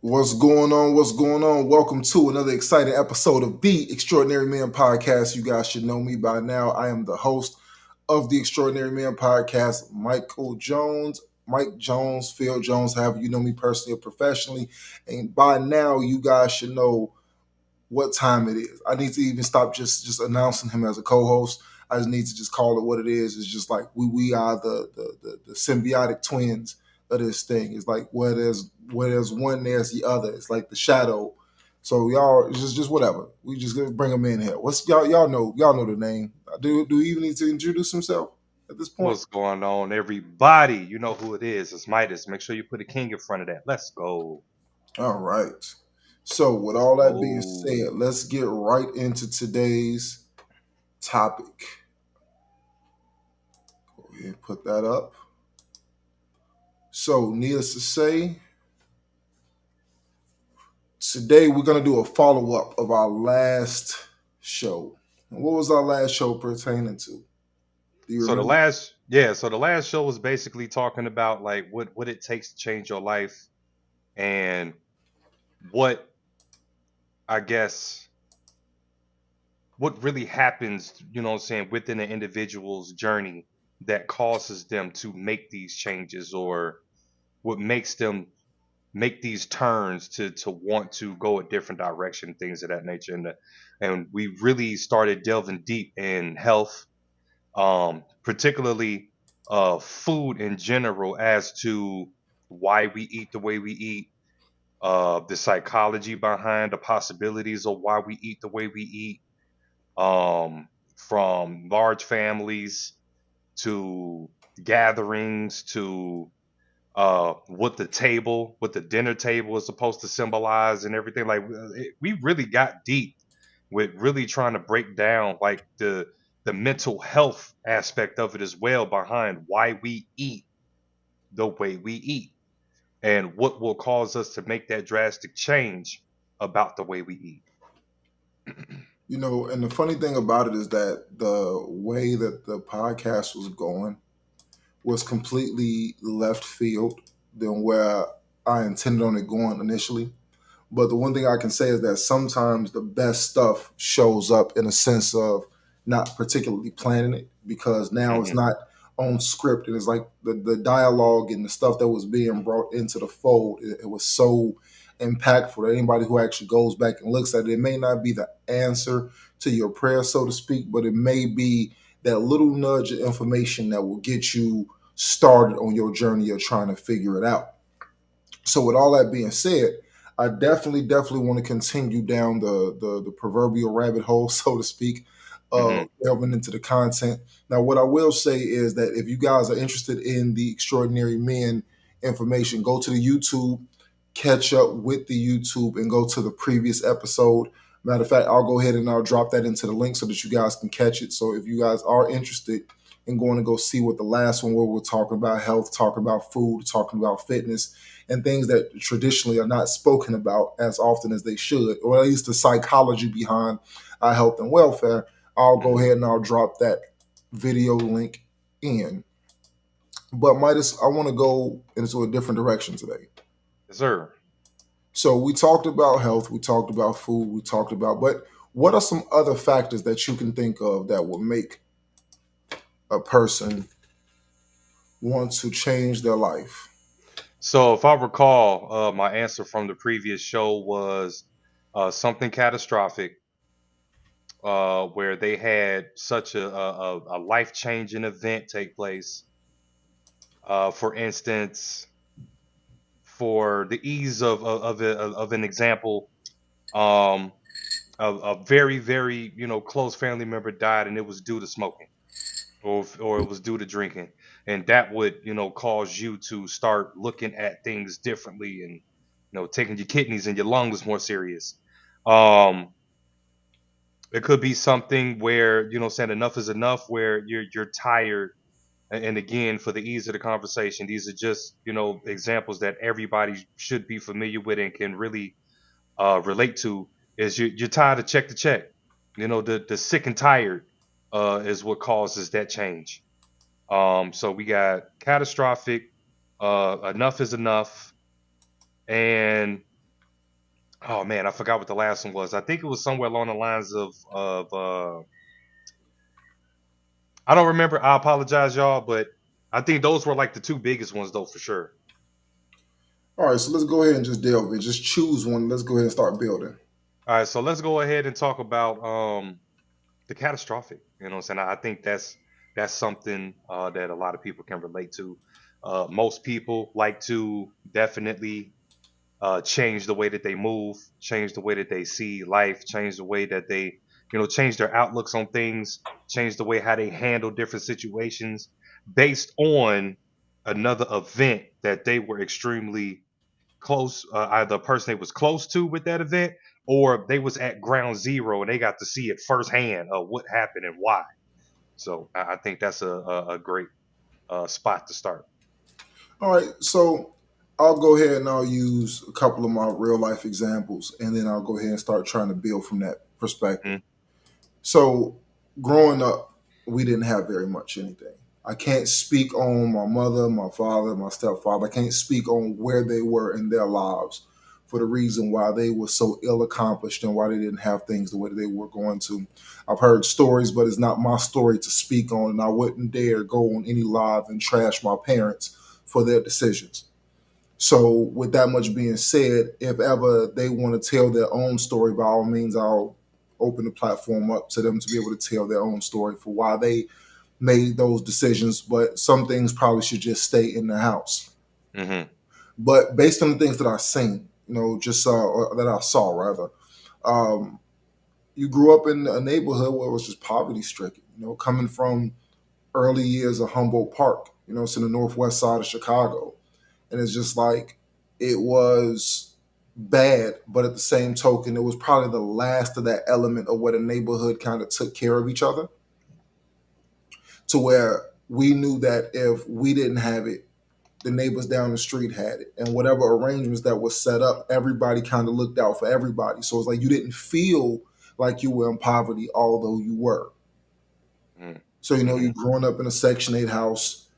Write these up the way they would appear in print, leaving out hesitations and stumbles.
What's going on? What's going on? Welcome to another exciting episode of the Extraordinary Man Podcast. You guys should know me by now. I am the host of the Extraordinary Man Podcast, Michael Jones. Mike Jones, Phil Jones, however you know me personally or professionally. And by now, you guys should know what time it is. I need to even stop just announcing him as a co-host. I just need to just call it what it is. It's just like we are the symbiotic twins of this thing. It's like where there's one, there's the other. It's like the shadow. So y'all just whatever. We just gonna bring him in here. What's y'all know the name. Do he even need to introduce himself at this point? What's going on, everybody? You know who it is. It's Midas. Make sure you put a king in front of that. Let's go. All right. So with Let's all that being go. said, let's get right into today's topic. Go ahead and put that up. So, needless to say, today we're going to do a follow up of our last show. And what was our last show pertaining to? Do you So the remember? last, yeah. So the last show was basically talking about like what it takes to change your life and what I guess what really happens. You know what I'm saying within an individual's journey that causes them to make these changes or what makes them make these turns to want to go a different direction, things of that nature. And we really started delving deep in health, particularly food in general, as to why we eat the way we eat, the psychology behind the possibilities of why we eat the way we eat, from large families to gatherings to what the dinner table is supposed to symbolize and everything. Like we really got deep with really trying to break down like the mental health aspect of it as well behind why we eat the way we eat and what will cause us to make that drastic change about the way we eat. And the funny thing about it is that the way that the podcast was going was completely left field than where I intended on it going initially. But the one thing I can say is that sometimes the best stuff shows up in a sense of not particularly planning it because now it's Hmm. not on script. And it's like the dialogue and the stuff that was being brought into the fold, it was so impactful that anybody who actually goes back and looks at it, it may not be the answer to your prayer, so to speak, but it may be that little nudge of information that will get you started on your journey of trying to figure it out. So with all that being said, I definitely want to continue down the proverbial rabbit hole, so to speak, Hmm. delving into the content. Now, what I will say is that if you guys are interested in the Extraordinary Men information, go to the YouTube, catch up with the YouTube, and go to the previous episode. Matter of fact, I'll go ahead and I'll drop that into the link so that you guys can catch it. So if you guys are interested in going to go see what the last one where we're talking about health, talking about food, talking about fitness, and things that traditionally are not spoken about as often as they should, or at least the psychology behind our health and welfare, I'll go Hmm. ahead and I'll drop that video link in. But Midas, I want to go into a different direction today. Yes, sir. So we talked about health, we talked about food, we talked about, but what are some other factors that you can think of that will make a person want to change their life? So if I recall, my answer from the previous show was something catastrophic, where they had such a life changing event take place. For instance, for the ease of an example, um, a very close family member died, and it was due to smoking, or it was due to drinking, and that would cause you to start looking at things differently, and taking your kidneys and your lungs more serious. Um, it could be something where saying enough is enough, where you're tired. And again, for the ease of the conversation, these are just examples that everybody should be familiar with and can really relate to. Is you're tired of check to check. The sick and tired is what causes that change. So we got catastrophic, enough is enough, and Oh man, I forgot what the last one was. I think it was somewhere along the lines of I don't remember. I apologize, y'all, but I think those were like the two biggest ones though for sure. All right, so let's go ahead and just delve in. Just choose one. Let's go ahead and start building. All right, so let's go ahead and talk about the catastrophic. You know what I'm saying? I think that's something that a lot of people can relate to. Most people like to definitely change the way that they move, change the way that they see life, change the way that they, change their outlooks on things, change the way how they handle different situations based on another event that they were extremely close, either a person they was close to with that event, or they was at ground zero and they got to see it firsthand of what happened and why. So I think that's a great spot to start. All right, so I'll go ahead and I'll use a couple of my real life examples, and then I'll go ahead and start trying to build from that perspective. Mm, So, growing up, we didn't have very much anything. I can't speak on my mother, my father, my stepfather. I can't speak on where they were in their lives for the reason why they were so ill accomplished and why they didn't have things the way they were going to. I've heard stories, but it's not my story to speak on, and I wouldn't dare go on any live and trash my parents for their decisions. So, with that much being said, if ever they want to tell their own story, by all means, I'll open the platform up to them to be able to tell their own story for why they made those decisions. But some things probably should just stay in the house. mm-hmm, But based on the things that I've seen, just or that I saw rather, um, you grew up in a neighborhood where it was just poverty stricken. Coming from early years of Humboldt Park. It's in the northwest side of Chicago, and it's just like it was bad, but at the same token, it was probably the last of that element of where the neighborhood kind of took care of each other, to where we knew that if we didn't have it, the neighbors down the street had it, and whatever arrangements that was set up, everybody kind of looked out for everybody. So it's like you didn't feel like you were in poverty, although you were. So mm-hmm, you growing up in a Section 8 house,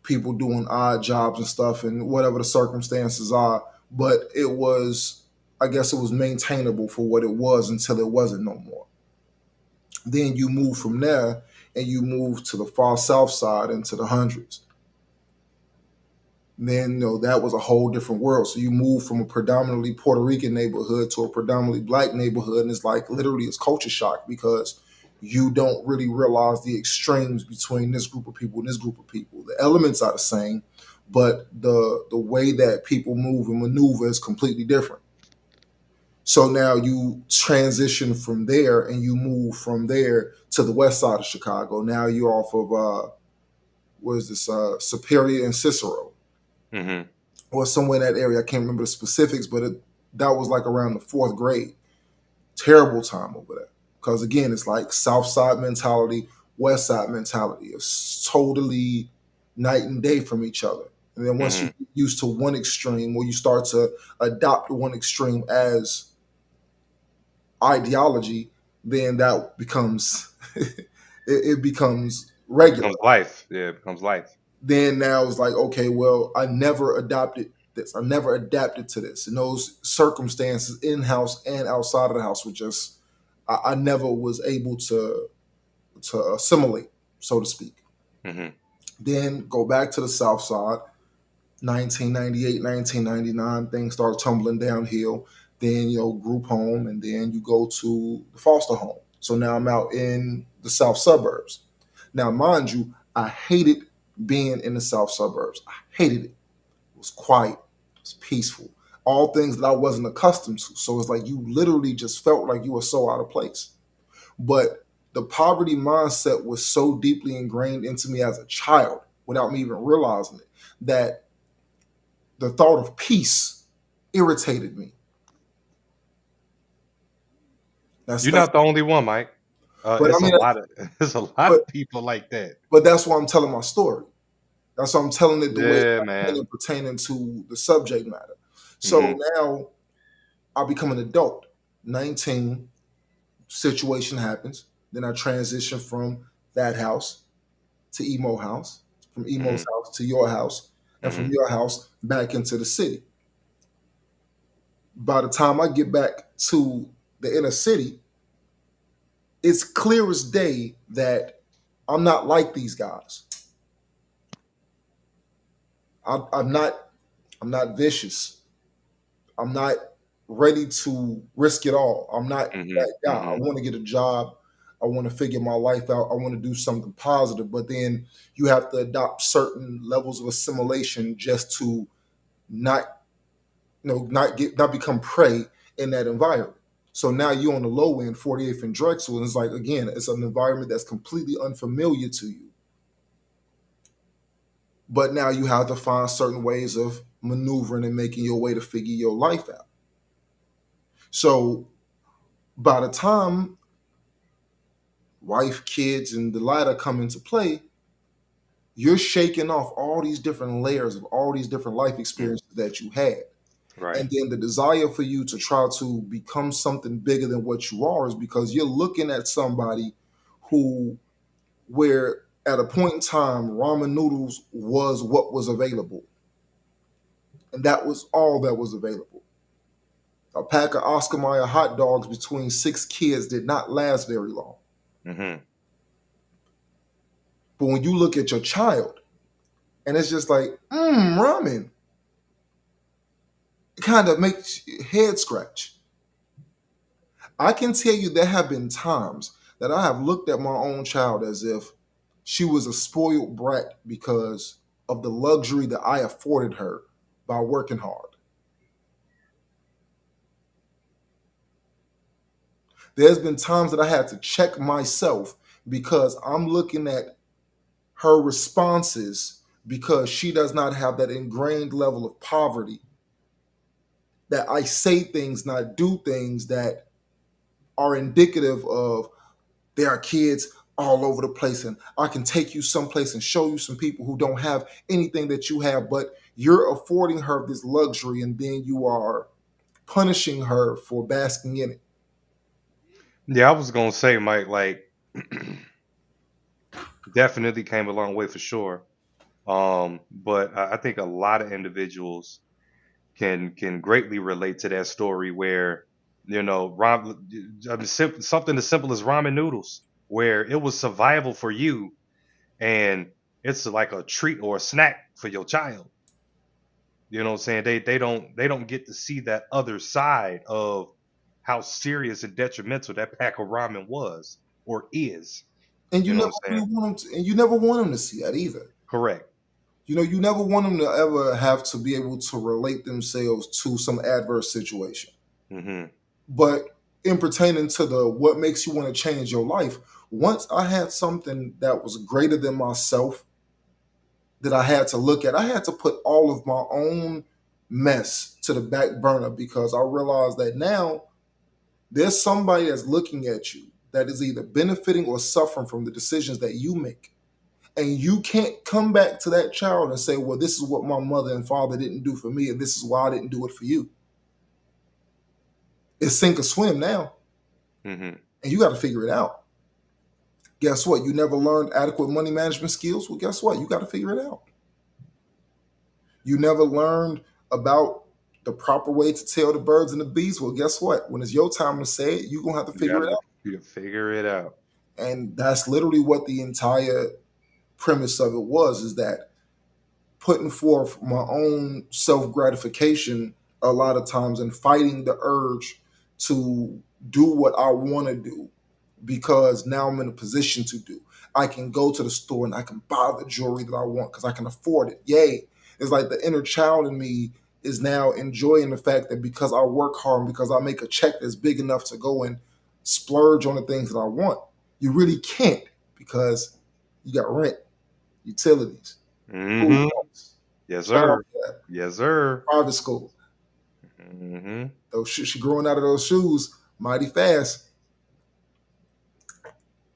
people doing odd jobs and stuff, and whatever the circumstances are. But it was, I guess, it was maintainable for what it was until it wasn't no more. Then you move from there and you move to the far south side into the hundreds. Then that was a whole different world. So you move from a predominantly Puerto Rican neighborhood to a predominantly black neighborhood, and it's like literally it's culture shock because you don't really realize the extremes between this group of people and this group of people. The elements are the same, but the way that people move and maneuver is completely different. So now you transition from there and you move from there to the west side of Chicago. Now you're off of what is this Superior and Cicero, mm-hmm, or somewhere in that area. I can't remember the specifics, but that was like around the fourth grade. Terrible time over there. Because again, it's like South Side mentality, West Side mentality. It's totally night and day from each other. And then once you mm-hmm. get used to one extreme, or you start to adopt one extreme as ideology, then that becomes it becomes regular. Becomes life. Yeah, it becomes life. Then now it's like, okay, well, I never adopted this. I never adapted to this. And those circumstances in house and outside of the house were just, I never was able to assimilate, so to speak. Mm-hmm, Then go back to the South Side, 1998, 1999, things start tumbling downhill. Then, group home, and then you go to the foster home. So now I'm out in the South suburbs. Now, mind you, I hated being in the South suburbs. I hated it. It was quiet. It was peaceful. All things that I wasn't accustomed to. So it's like you literally just felt like you were so out of place. But the poverty mindset was so deeply ingrained into me as a child without me even realizing it, that the thought of peace irritated me. You're That's not the only one, Mike. but I It's a mean lot of there's a lot but of people like that. but that's why I'm telling my story. That's why I'm telling it the way Yeah, I can man. pertaining to the subject matter. So Mm-hmm, now I become an adult. 19, situation happens. Then I transition from that house to Emo house, from mm-hmm, Emo's house to your house, and from mm-hmm, your house back into the city. By the time I get back to the inner city, it's clear as day that I'm not like these guys. I'm not. I'm not vicious. I'm not ready to risk it all. I'm not Mhm. that guy. I Mhm. want to get a job. I want to figure my life out. I want to do something positive. But then you have to adopt certain levels of assimilation just to not, not become prey in that environment. So now you're on the low end, 48th and Drexel, and it's like again, it's an environment that's completely unfamiliar to you. But now you have to find certain ways of maneuvering and making your way to figure your life out. So by the time wife, kids, and the latter come into play, you're shaking off all these different layers of all these different life Mm. experiences that you had. Right. And then the desire for you to try to become something bigger than what you are is because you're looking at somebody who, where at a point in time, ramen noodles was what was available. And that was all that was available. A pack of Oscar Mayer hot dogs between six kids did not last very long. Mhm. But when you look at your child, and it's just like, ramen, it kind of makes your head scratch. I can tell you there have been times that I have looked at my own child as if she was a spoiled brat because of the luxury that I afforded her by working hard. There's been times that I had to check myself because I'm looking at her responses because she does not have that ingrained level of poverty that I say things, not do things that are indicative of there are kids all over the place and I can take you someplace and show you some people who don't have anything that you have, but you're affording her this luxury and then you are punishing her for basking in it. Yeah, I was gonna say, Mike, like definitely came a long way for sure. But I think a lot of individuals can greatly relate to that story where I mean, something as simple as ramen noodles, where it was survival for you, and it's like a treat or a snack for your child. You know what I'm saying? They don't get to see that other side of how serious and detrimental that pack of ramen was or is. And you You know never what I'm really saying? want them to, and you never want them to see that either. Correct. You never want them to ever have to be able to relate themselves to some adverse situation. Hmm. But in pertaining to the what makes you want to change your life, once I had something that was greater than myself that I had to look at, I had to put all of my own mess to the back burner because I realized that now there's somebody that's looking at you that is either benefiting or suffering from the decisions that you make. And you can't come back to that child and say, well, this is what my mother and father didn't do for me, and this is why I didn't do it for you. It's sink or swim now, Hmm. and you got to figure it out. Guess what? You never learned adequate money management skills? Well, guess what? You got to figure it out. You never learned about the proper way to tell the birds and the bees? Well, guess what? When it's your time to say it, you're going to have to You figure it gotta out. you gotta figure it out. And that's literally what the entire premise of it was, is that putting forth my own self gratification a lot of times and fighting the urge to do what I want to do because now I'm in a position to do. I can go to the store and I can buy the jewelry that I want because I can afford it. Yay. It's like the inner child in me is now enjoying the fact that because I work hard and because I make a check that's big enough to go and splurge on the things that I want, you really can't because you got rent, utilities, food Hmm. costs, Yes, child sir. care, Yes, sir. private school. Hmm. Those she growing out of those shoes mighty fast.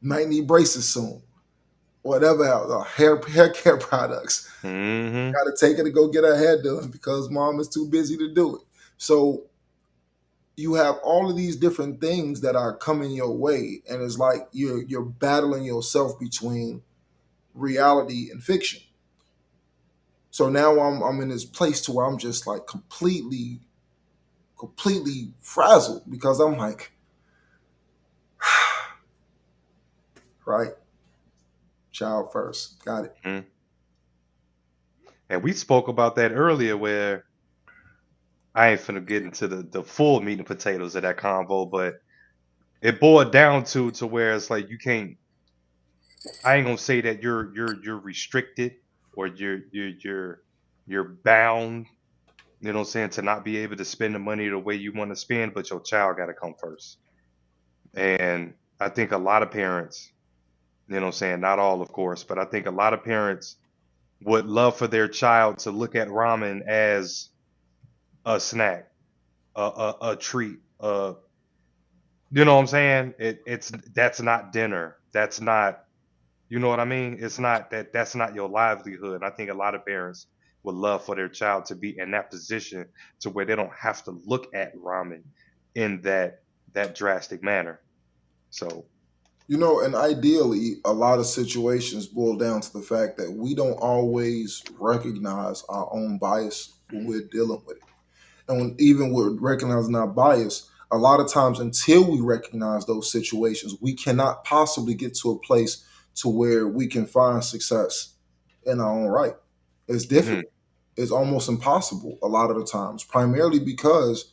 Might need braces soon. Whatever else, hair care products. Hmm. Got to take her to go get her hair done because mom is too busy to do it. So you have all of these different things that are coming your way, and it's like you're battling yourself between reality and fiction. So now I'm in this place to where I'm just like completely completely frazzled because I'm like, right, child first, got it. Mhm. And we spoke about that earlier where I ain't finna get into the full meat and potatoes of that convo, but it boiled down to where it's like you can't. I ain't gonna say that you're restricted or you're bound. You know what I'm saying, to not be able to spend the money the way you want to spend, but your child got to come first. And I think a lot of parents, you know what I'm saying, not all, of course, but I think a lot of parents would love for their child to look at ramen as a snack, a treat, you know what I'm saying? It's that's not dinner. That's not, you know what I mean? It's not that that's not your livelihood. I think a lot of parents would love for their child to be in that position to where they don't have to look at ramen in that drastic manner. So, And ideally, a lot of situations boil down to the fact that we don't always recognize our own bias when we're dealing with it. And even with recognizing our bias, a lot of times until we recognize those situations, we cannot possibly get to a place to where we can find success in our own right. It's mhm, difficult. It's almost impossible a lot of the times, primarily because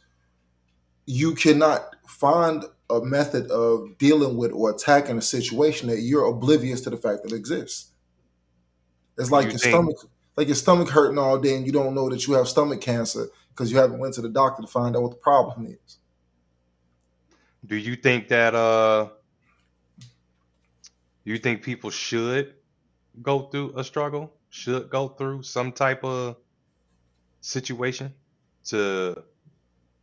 you cannot find a method of dealing with or attacking a situation that you're oblivious to the fact that it exists. It's do like you think your stomach hurting all day and you don't know that you have stomach cancer because you haven't went to the doctor to find out what the problem is. do you think that do you think people should go through a struggle? Should go through some type of situation to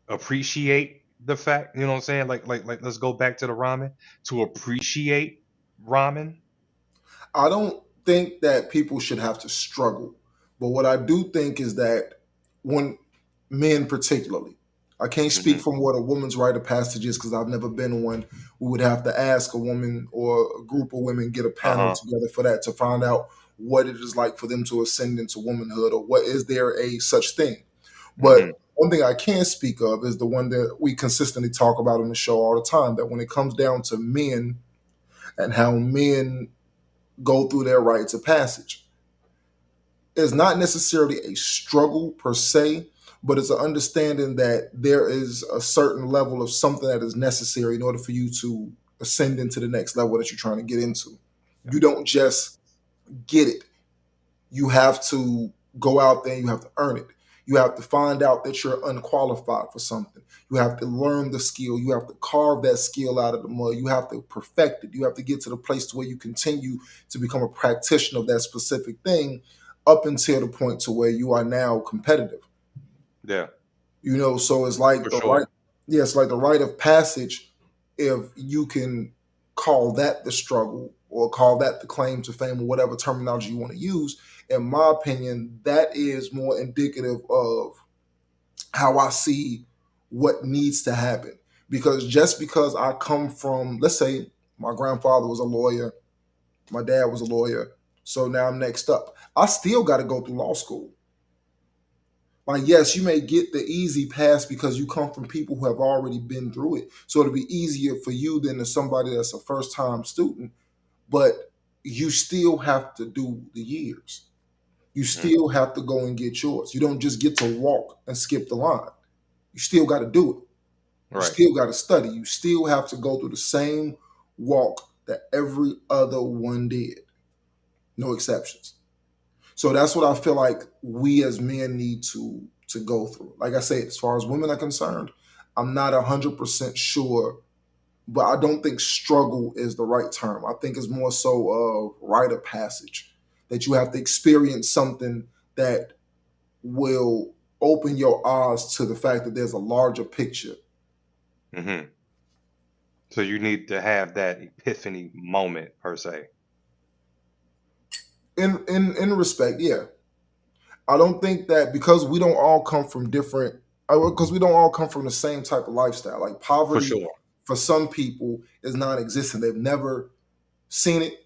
appreciate the fact, you know what I'm saying? Like let's go back to the ramen to appreciate ramen. I don't think that people should have to struggle. But what I do think is that when men, particularly, I can't speak Mhm. from what a woman's rite of passage is because I've never been one. We would have to ask a woman or a group of women, get a panel Uh-huh. together for that to find out what it is like for them to ascend into womanhood or what is there a such thing. But Mhm. one thing I can speak of is the one that we consistently talk about on the show all the time that when it comes down to men and how men go through their rites of passage. It's not necessarily a struggle per se, but it's an understanding that there is a certain level of something that is necessary in order for you to ascend into the next level that you're trying to get into. Yeah. You don't just get it. You have to go out there and you have to earn it. You have to find out that you're unqualified for something. You have to learn the skill. You have to carve that skill out of the mud. You have to perfect it. You have to get to the place to where you continue to become a practitioner of that specific thing up until the point to where you are now competitive. Yeah, So it's like for the right, sure. yeah, it's like the rite of passage. If you can call that the struggle or call that the claim to fame or whatever terminology you want to use, in my opinion, that is more indicative of how I see what needs to happen. Because just because I come from, let's say, my grandfather was a lawyer, my dad was a lawyer, so now I'm next up. I still got to go through law school. Like, yes, you may get the easy pass because you come from people who have already been through it. So it'll be easier for you than to somebody that's a first time student, but you still have to do the years. You Mhm. still have to go and get yours. You don't just get to walk and skip the line. You still got to do it. You Right. still got to study. You still have to go through the same walk that every other one did. No exceptions. So that's what I feel like we as men need to go through. Like I said, as far as women are concerned, I'm not 100% sure, but I don't think struggle is the right term. I think it's more so of rite of passage that you have to experience something that will open your eyes to the fact that there's a larger picture. Mhm. So you need to have that epiphany moment per se. In respect, yeah, I don't think that because we don't all come from different, because we don't all come from the same type of lifestyle. Like For poverty sure. for some people is non-existent. They've never seen it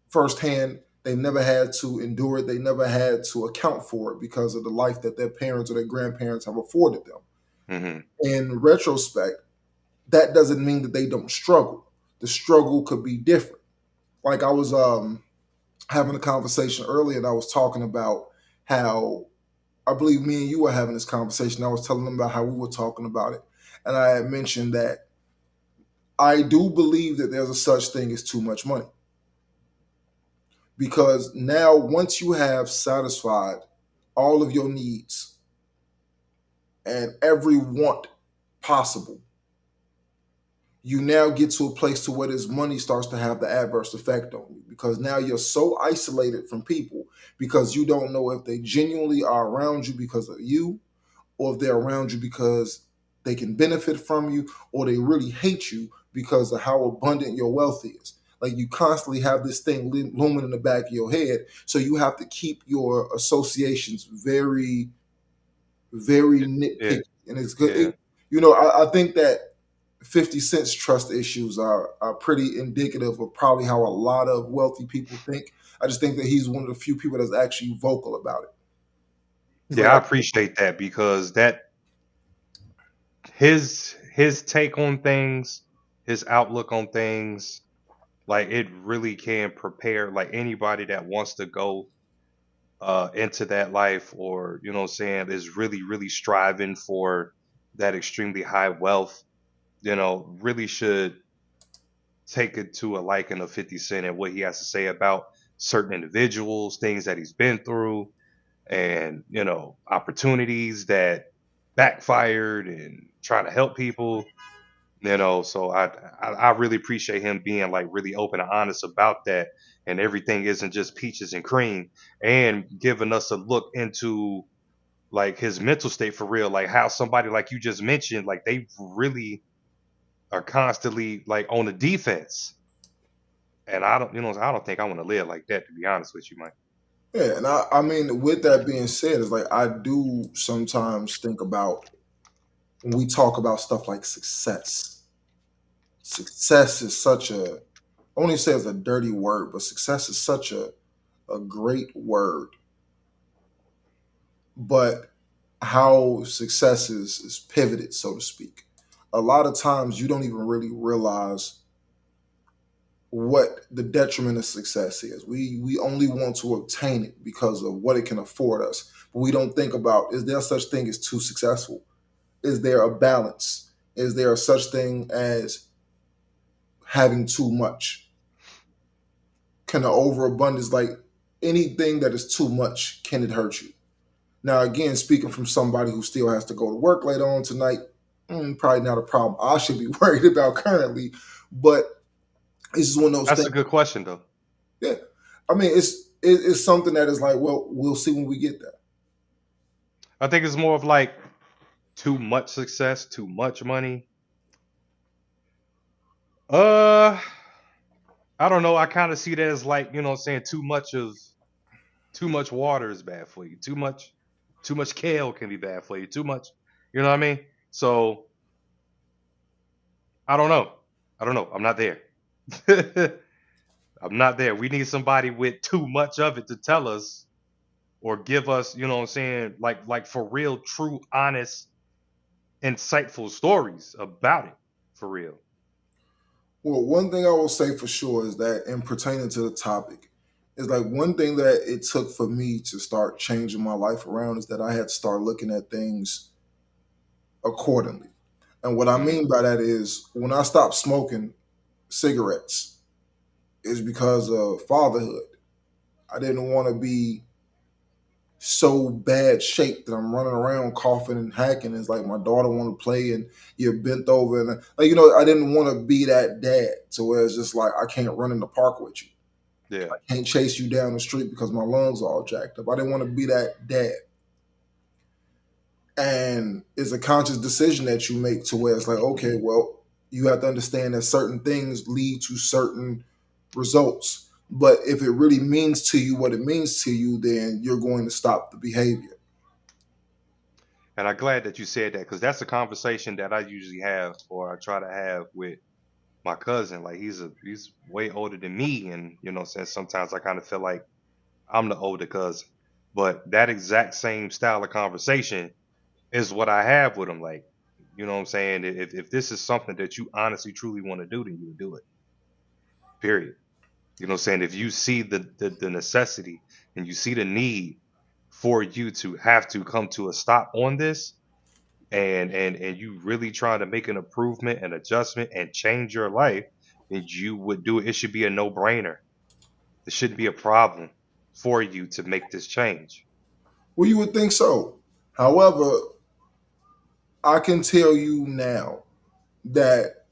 firsthand. They never had to endure it. They never had to account for it because of the life that their parents or their grandparents have afforded them. Hmm. In retrospect, that doesn't mean that they don't struggle. The struggle could be different. Like I was having a conversation earlier, and I was talking about how I believe me and you were having this conversation. I was telling them about how we were talking about it, and I had mentioned that I do believe that there's a such thing as too much money, because now once you have satisfied all of your needs and every want possible, you now get to a place to where this money starts to have the adverse effect on you, because now you're so isolated from people because you don't know if they genuinely are around you because of you, or if they're around you because they can benefit from you, or they really hate you because of how abundant your wealth is. Like you constantly have this thing looming in the back of your head, so you have to keep your associations very, very Yeah, nitpicky, and it's good. yeah, I think that 50 Cent's trust issues are pretty indicative of probably how a lot of wealthy people think. I just think that he's one of the few people that's actually vocal about it. It's like, yeah. I appreciate that because that his take on things, his outlook on things, like it really can prepare like anybody that wants to go into that life, or you know what I'm saying, is really really striving for that extremely high wealth, really should take it to a liking of 50 Cent and what he has to say about certain individuals, things that he's been through, and opportunities that backfired and trying to help people. So I really appreciate him being like really open and honest about that, and everything isn't just peaches and cream, and giving us a look into like his mental state for real, like how somebody like you just mentioned, like they really are constantly like on the defense. And I don't think I want to live like that, to be honest with you, Mike. yeah, and I mean, with that being said, it's like I do sometimes think about when we talk about stuff like success. Success is such a, I won't even say it's a dirty word, but success is such a great word. But how success is pivoted, so to speak. A lot of times you don't even really realize what the detriment of success is. We only want to obtain it because of what it can afford us. But we don't think about, is there such thing as too successful? Is there a balance? Is there a such thing as having too much? Can the overabundance, like anything that is too much, can it hurt you? Now, again, speaking from somebody who still has to go to work later on tonight, probably not a problem I should be worried about currently. But it's just one of those That's things. a good question, though. Yeah, I mean, it's something that is like, well, we'll see when we get there. I think it's more of like too much success, too much money. Uh, I don't know. I kind of see that as like, what I'm saying, too much water is bad for you. Too much kale can be bad for you. Too much, you know what I mean? So I don't know. I don't know. I'm not there. I'm not there. We need somebody with too much of it to tell us or give us, you know what I'm saying, like for real, true, honest, insightful stories about it. For real. Well, one thing I will say for sure is that, in pertaining to the topic, is like one thing that it took for me to start changing my life around is that I had to start looking at things accordingly. And what I Mm. mean by that is when I stopped smoking cigarettes is because of fatherhood. I didn't want to be so bad shape that I'm running around coughing and hacking. It's like my daughter want to play and you're bent over and like I didn't want to be that dad to where it's just like I can't run in the park with you. Yeah. I can't chase you down the street because my lungs are all jacked up. I didn't want to be that dad. And it's a conscious decision that you make to where it's like, okay, well, you have to understand that certain things lead to certain results. But if it really means to you what it means to you, then you're going to stop the behavior. And I'm glad that you said that because that's a conversation that I usually have or I try to have with my cousin. Like he's way older than me, and since sometimes I kind of feel like I'm the older cousin. But that exact same style of conversation is what I have with him. Like, You know what I'm saying? If this is something that you honestly truly want to do, then you would do it. Period. You know what I'm saying? If you see the necessity and you see the need for you to have to come to a stop on this, and you really trying to make an improvement, an adjustment, and change your life, then you would do it. It should be a no-brainer. It shouldn't be a problem for you to make this change. Well, you would think so. However, I can tell you now that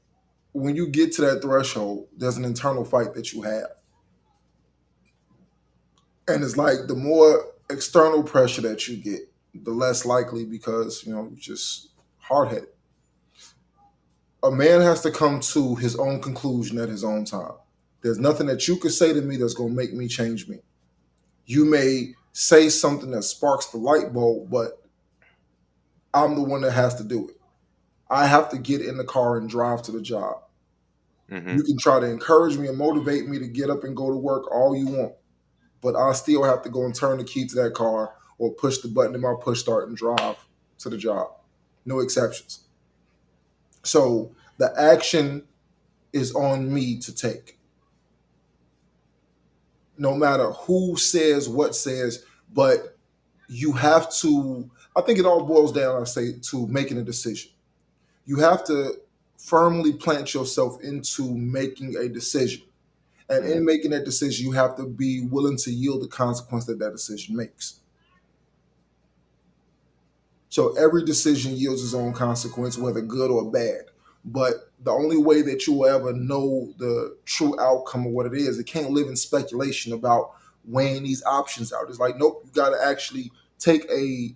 when you get to that threshold, there's an internal fight that you have. And it's like the more external pressure that you get, the less likely because, you're just hard headed. A man has to come to his own conclusion at his own time. There's nothing that you could say to me that's going to make me change me. You may say something that sparks the light bulb, but I'm the one that has to do it. I have to get in the car and drive to the job. Hmm. You can try to encourage me and motivate me to get up and go to work all you want, but I still have to go and turn the key to that car or push the button in my push start and drive to the job. No exceptions. So the action is on me to take. No matter who says what says, but you have to, I think it all boils down, I say, to making a decision. You have to firmly plant yourself into making a decision. And Hmm. in making that decision, you have to be willing to yield the consequence that that decision makes. So every decision yields its own consequence, whether good or bad. But the only way that you will ever know the true outcome of what it is, it can't live in speculation about weighing these options out. It's like, nope, you got to actually take a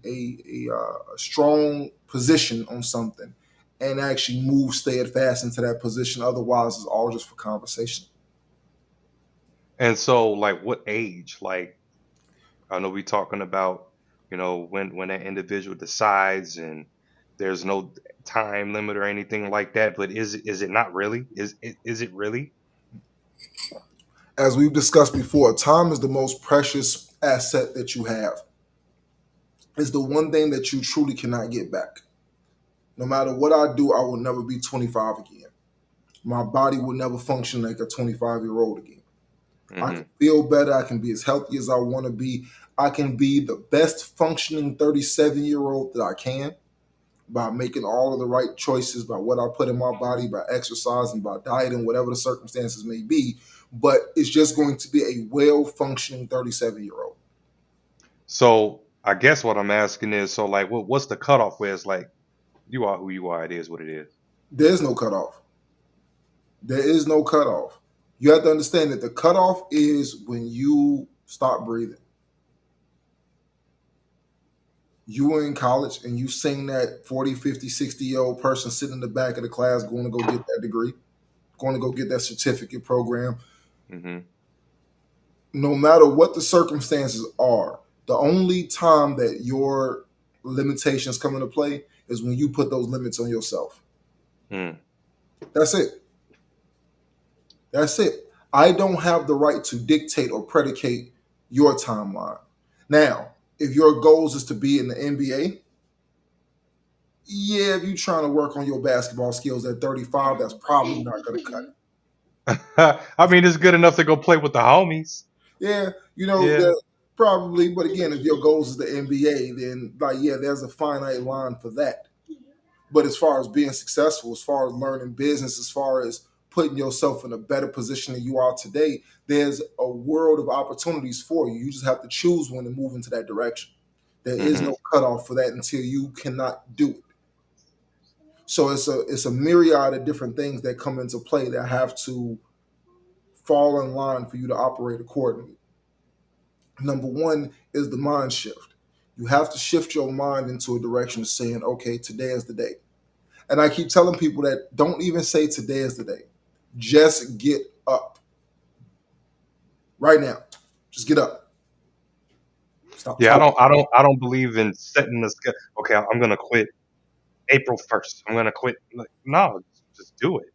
strong position on something and actually move steadfast into that position. Otherwise, it's all just for conversation. And so, like, what age? Like, I know we talking about, when that individual decides, and there's no time limit or anything like that. But is it not really? Is it really? As we've discussed before, time is the most precious asset that you have. It's the one thing that you truly cannot get back. No matter what I do, I will never be 25 again. My body will never function like a 25-year-old again. I Hmm. can feel better. I can be as healthy as I want to be. I can be the best functioning 37-year-old that I can by making all of the right choices, by what I put in my body, by exercising, by dieting, whatever the circumstances may be. But it's just going to be a well functioning 37-year-old. So I guess what I'm asking is, so like, what's the cutoff where it's like you are who you are? It is what it is. There's no cutoff. There is no cutoff. You have to understand that the cutoff is when you stop breathing. You were in college and you seen that 40, 50, 60-year-old person sitting in the back of the class going to go get that degree, going to go get that certificate program. Hmm. No matter what the circumstances are, the only time that your limitations come into play is when you put those limits on yourself. Mm. That's it. That's it. I don't have the right to dictate or predicate your timeline. Now, if your goals is to be in the NBA, yeah, if you're trying to work on your basketball skills at 35, that's probably not going to cut it. I mean, it's good enough to go play with the homies. Yeah, Yeah. that probably. But again, if your goals is the NBA, then like yeah, there's a finite line for that. But as far as being successful, as far as learning business, as far as putting yourself in a better position than you are today, there's a world of opportunities for you. You just have to choose when to move into that direction. There is Hmm. no cutoff for that until you cannot do it. So it's a myriad of different things that come into play that have to fall in line for you to operate accordingly. Number one is the mind shift. You have to shift your mind into a direction of saying, okay, today is the day. And I keep telling people that don't even say today is the day. Just get up right now. Just get up. Stop Yeah, I talking. don't, I don't, I don't believe in setting the schedule. Okay, I'm gonna quit April 1st. I'm gonna quit. Like, no, just do it.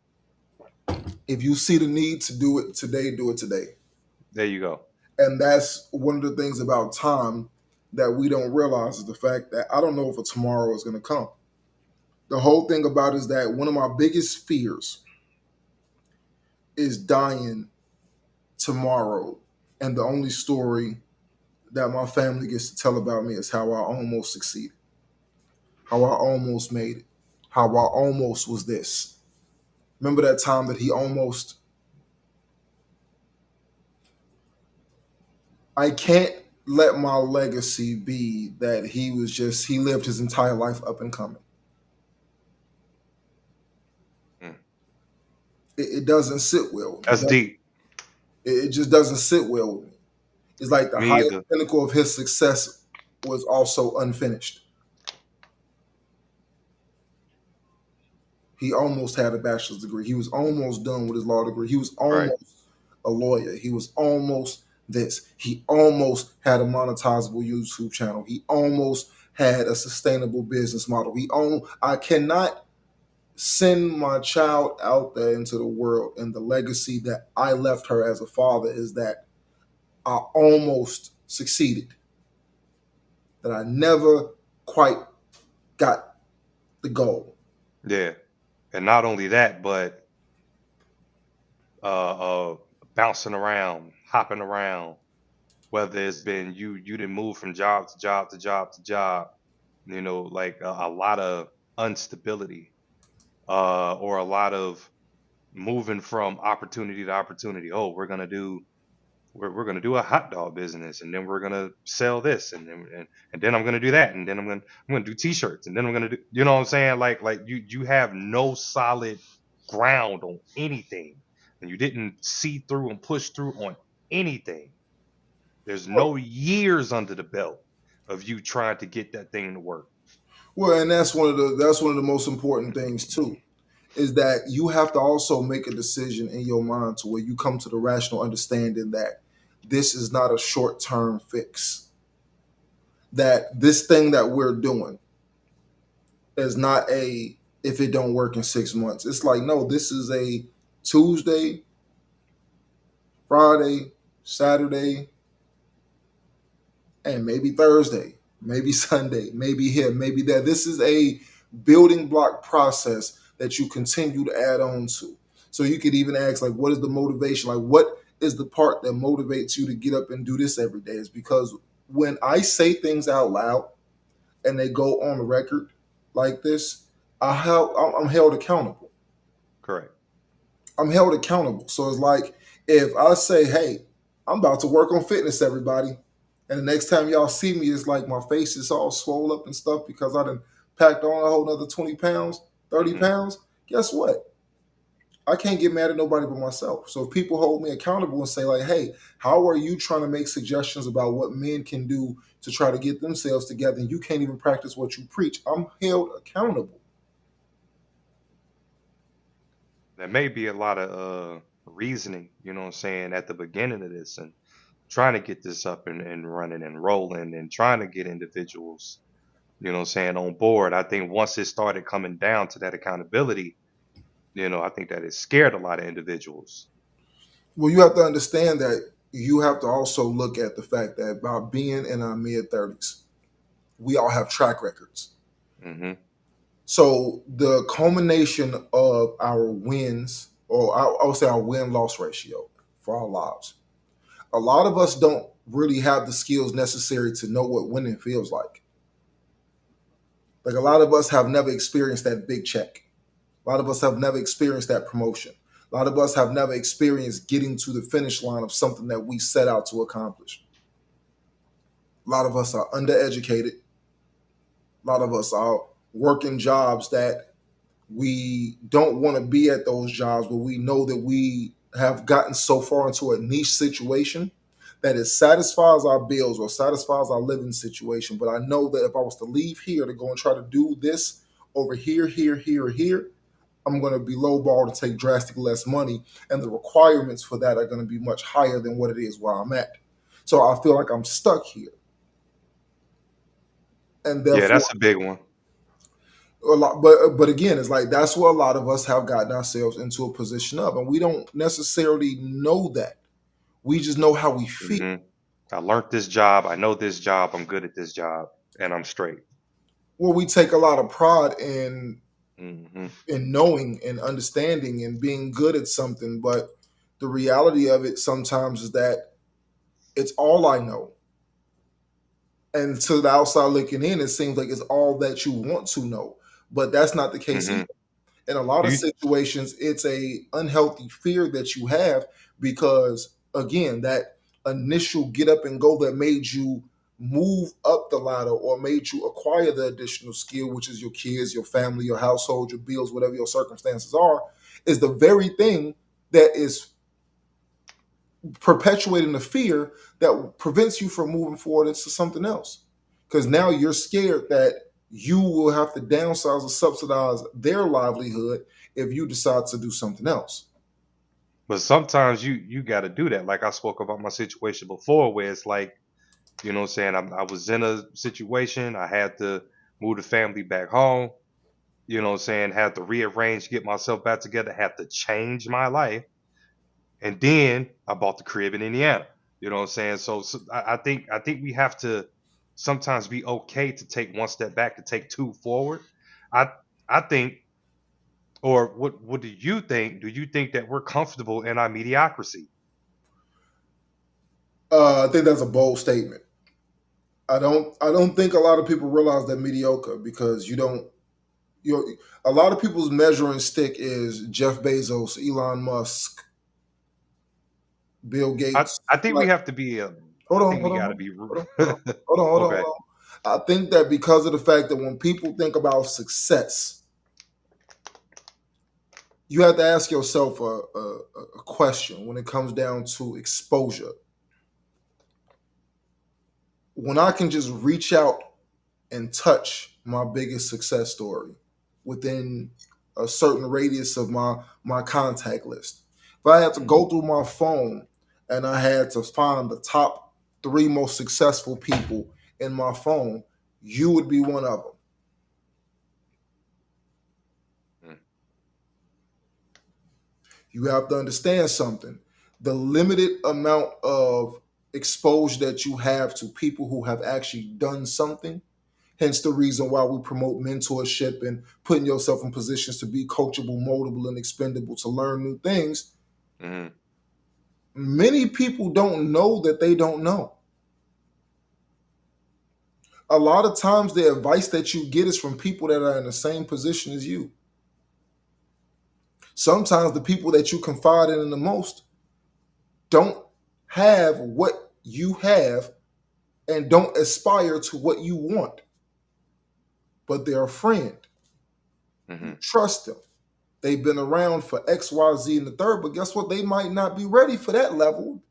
If you see the need to do it today, do it today. There you go. And that's one of the things about time that we don't realize is the fact that I don't know if a tomorrow is going to come. The whole thing about it is that one of my biggest fears is dying tomorrow, and the only story that my family gets to tell about me is how I almost succeeded, how I almost made it, how I almost was this. Remember that time that he almost. I can't let my legacy be that he lived his entire life up and coming. Mm. It doesn't sit well with me. That's deep. It just doesn't sit well with me. It's like the Me highest either. pinnacle of his success was also unfinished. He almost had a bachelor's degree. He was almost done with his law degree. He was Right. almost a lawyer. He was almost this. He almost had a monetizable YouTube channel. He almost had a sustainable business model. I cannot send my child out there into the world, and the legacy that I left her as a father is that I almost succeeded, that I never quite got the goal. Yeah. And not only that, but uh, uh, bouncing around, hopping around, whether it's been you didn't move from job to job to job to job, like a lot of instability, or a lot of moving from opportunity to opportunity. Oh, we're gonna do a hot dog business, and then we're gonna sell this, and then I'm gonna do that, and then I'm gonna do t-shirts, and then I'm gonna do, you know what I'm saying? Like you have no solid ground on anything, and you didn't see through and push through on anything. There's no years under the belt of you trying to get that thing to work. Well, and that's one of the most important things too, is that you have to also make a decision in your mind to where you come to the rational understanding that this is not a short-term fix. That this thing that we're doing is not a if it don't work in 6 months. It's like no, this is a Tuesday, Friday, Saturday, and maybe Thursday, maybe Sunday, maybe here, maybe there. This is a building block process that you continue to add on to. So you could even ask, like, what is the motivation? Like, what is the part that motivates you to get up and do this every day? Is because when I say things out loud and they go on the record like this, I'm held accountable. Correct. I'm held accountable. So it's like if I say, "Hey, I'm about to work on fitness, everybody," and the next time y'all see me, it's like my face is all swole up and stuff because I done packed on a whole another 20 pounds, 30 Hmm. pounds. Guess what? I can't get mad at nobody but myself. So if people hold me accountable and say, like, "Hey, how are you trying to make suggestions about what men can do to try to get themselves together, and you can't even practice what you preach?" I'm held accountable. There may be a lot of reasoning, you know what I'm saying, at the beginning of this, and trying to get this up and running and rolling, and trying to get individuals, you know what I'm saying, on board. I think once it started coming down to that accountability, I think that it scared a lot of individuals. Well, you have to understand that you have to also look at the fact that by being in our mid 30s, we all have track records. Hmm. So the culmination of our wins, or I would say our win loss ratio for our lives, a lot of us don't really have the skills necessary to know what winning feels like. Like a lot of us have never experienced that big check. A lot of us have never experienced that promotion. A lot of us have never experienced getting to the finish line of something that we set out to accomplish. A lot of us are undereducated. A lot of us are working jobs that we don't want to be at those jobs, but we know that we have gotten so far into a niche situation that it satisfies our bills or satisfies our living situation. But I know that if I was to leave here to go and try to do this over here, here, here, or here, I'm going to be lowballed and take drastically less money, and the requirements for that are going to be much higher than what it is where I'm at. So I feel like I'm stuck here, and Yeah, therefore that's a big one. a lot. But again, it's like that's where a lot of us have gotten ourselves into a position of, and we don't necessarily know that. We just know how we feel. Hmm. I learned this job. I know this job. I'm good at this job, and I'm straight. Well, we take a lot of pride in. Hmm. and knowing and understanding and being good at something. But the reality of it sometimes is that it's all I know. And to the outside looking in, it seems like it's all that you want to know. But that's not the case Hmm. either. In a lot Do of you? situations, it's a unhealthy fear that you have because again, that initial get up and go that made you move up the ladder or made you acquire the additional skill, which is your kids, your family, your household, your bills, whatever your circumstances are, is the very thing that is perpetuating the fear that prevents you from moving forward into something else. Because now you're scared that you will have to downsize or subsidize their livelihood if you decide to do something else. But sometimes you got to do that. Like I spoke about my situation before, where it's like, you know what I'm saying, I was in a situation, I had to move the family back home. You know what I'm saying, had to rearrange, get myself back together, had to change my life, and then I bought the crib in Indiana. You know what I'm saying? So I think we have to sometimes be okay to take one step back to take two forward. I I think, or what do you think? Do you think that we're comfortable in our mediocrity? I think that's a bold statement. I don't think a lot of people realize that mediocre because a lot of people's measuring stick is Jeff Bezos, Elon Musk, Bill I Gates. I think we Like, have to be. hold I on, think we hold on, got to hold be. on, hold on, hold on, hold on, hold Okay. on. I think that because of the fact that when people think about success, you have to ask yourself a question when it comes down to exposure. When I can just reach out and touch my biggest success story within a certain radius of my contact list. If I had to Mhm. go through my phone and I had to find the top three most successful people in my phone, you would be one of them. Mm. You have to understand something. The limited amount of exposure that you have to people who have actually done something, hence the reason why we promote mentorship and putting yourself in positions to be coachable, moldable, and expendable to learn new things. Mhm. Many people don't know that they don't know. A lot of times, the advice that you get is from people that are in the same position as you. Sometimes, the people that you confide in the most don't have what you have and don't aspire to what you want, but they're a friend. You Mhm. trust them. They've been around for X, Y, Z, and the third, but guess what? They might not be ready for that level.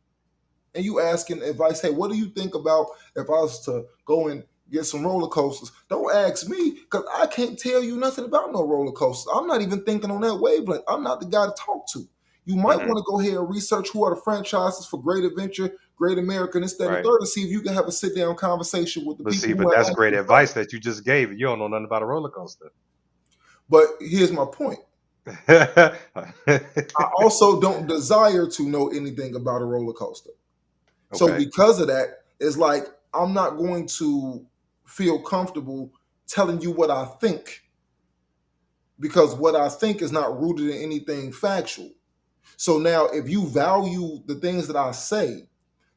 And you asking advice, hey, what do you think about if I was to go and get some roller coasters? Don't ask me because I can't tell you nothing about no roller coasters. I'm not even thinking on that wavelength. I'm not the guy to talk to. You might Mhm. want to go ahead and research who are the franchises for Great Adventure, Great American, this, that, and the Right. third, and see if you can have a sit down conversation with the But see, people who but have that's great actually done advice that you just gave. You don't know nothing about a roller coaster. it. But here's my point. I also don't desire to know anything about a roller coaster. So Okay. because of that, it's like I'm not going to feel comfortable telling you what I think because what I think is not rooted in anything factual. So now if you value the things that I say,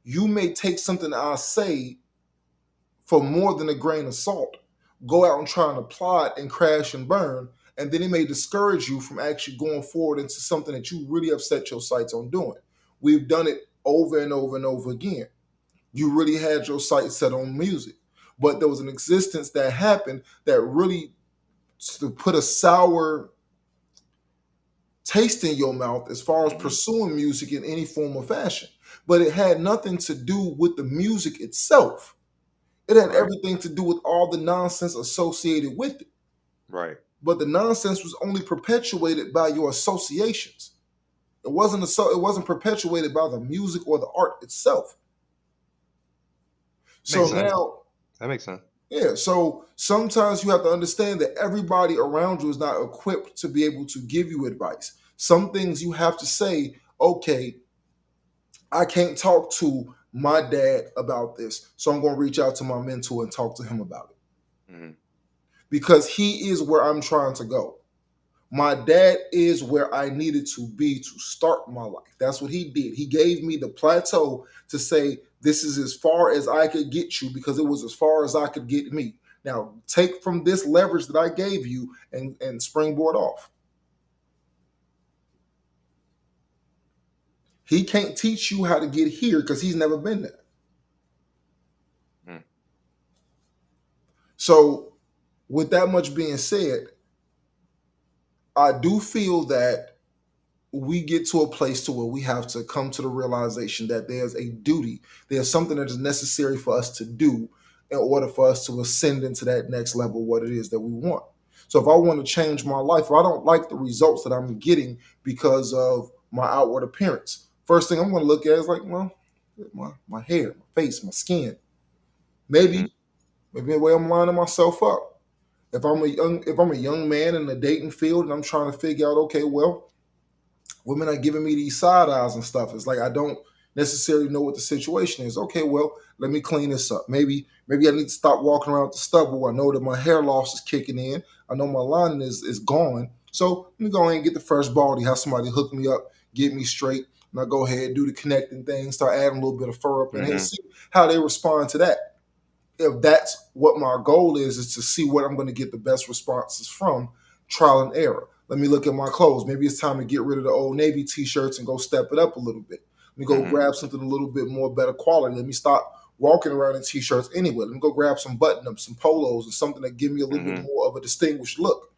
you may take something that I say for more than a grain of salt, go out and try and apply it and crash and burn, and then it may discourage you from actually going forward into something that you really have set your sights on doing. We've done it over and over and over again. You really had your sights set on music, but there was an existence that happened that really put a sour taste in your mouth as far as Mhm. pursuing music in any form or fashion. But it had nothing to do with the music itself. It had Right. everything to do with all the nonsense associated with it. Right. But the nonsense was only perpetuated by your associations. It wasn't perpetuated by the music or the art itself. So Makes sense. now, That makes sense. yeah, so sometimes you have to understand that everybody around you is not equipped to be able to give you advice. Some things you have to say, okay, I can't talk to my dad about this, so I'm going to reach out to my mentor and talk to him about it Mhm. because he is where I'm trying to go. My dad is where I needed to be to start my life. That's what he did. He gave me the plateau to say, this is as far as I could get you because it was as far as I could get me. Now, take from this leverage that I gave you and springboard off. He can't teach you how to get here because he's never been there. Mm. So, with that much being said, I do feel that we get to a place to where we have to come to the realization that there's a duty, there's something that is necessary for us to do in order for us to ascend into that next level, what it is that we want. So if I want to change my life, if I don't like the results that I'm getting because of my outward appearance, first thing I'm going to look at is like, well, my hair, my face, my skin. Mm-hmm. Maybe the way I'm lining myself up. If I'm a young man in the dating field and I'm trying to figure out, okay, well, women are giving me these side eyes and stuff. It's like I don't necessarily know what the situation is. Okay, well, let me clean this up. Maybe I need to stop walking around with the stubble. I know that my hair loss is kicking in. I know my lining is gone. So let me go ahead and get the first baldy, have somebody hook me up, get me straight, and I go ahead, do the connecting thing, start adding a little bit of fur up in here, Mm-hmm. see how they respond to that. If that's what my goal is to see what I'm going to get the best responses from, trial and error. Let me look at my clothes. Maybe it's time to get rid of the Old Navy t-shirts and go step it up a little bit. Let me go Mm-hmm. grab something a little bit more better quality. Let me stop walking around in t-shirts anyway. Let me go grab some button-ups, some polos, and something that give me a little bit Mm-hmm. more of a distinguished look.